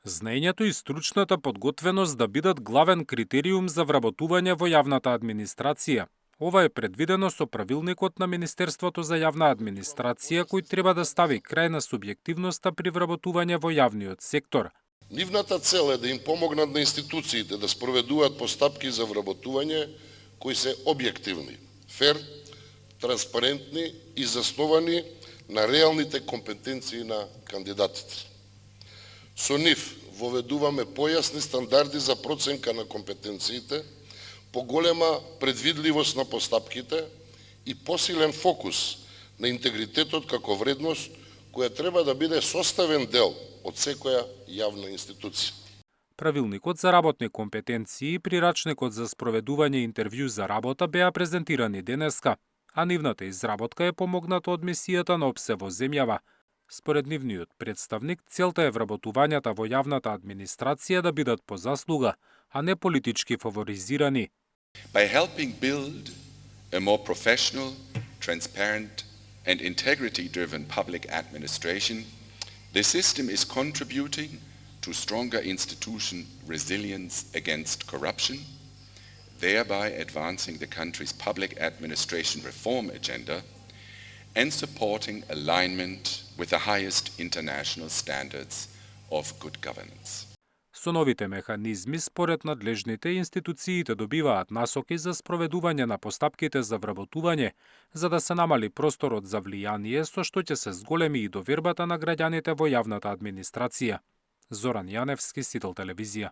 Знаењето и стручната подготвеност да бидат главен критериум за вработување во јавната администрација. Ова е предвидено со правилникот на Министерството за јавна администрација, кој треба да стави крај на субјективноста при вработување во јавниот сектор. Нивната цел е да им помогнат на институциите да спроведуваат постапки за вработување кои се објективни, фер, транспарентни и засновани на реалните компетенции на кандидатите. Со нив воведуваме појасни стандарди за проценка на компетенциите, поголема предвидливост на постапките и посилен фокус на интегритетот како вредност која треба да биде составен дел од секоја јавна институција. Правилникот за работни компетенции и прирачникот за спроведување интервју за работа беа презентирани денеска, а нивната изработка е помогната од мисијата на ОПСЕ во земјава. Според нивниот представник, целта е вработувањата во јавната администрација да бидат по заслуга, а не политички фаворизирани. By helping build a more professional, transparent and integrity-driven public administration, the system is contributing to stronger institution resilience against corruption, thereby advancing the country's public administration reform agenda and supporting alignment with the highest international standards of good governance. Со новите механизми, според надлежните, институциите добиваат насоки за спроведување на постапките за вработување, за да се намали просторот за влијание, со што ќе се зголеми и довербата на граѓаните во јавната администрација. Зоран Јаневски, Сител телевизија.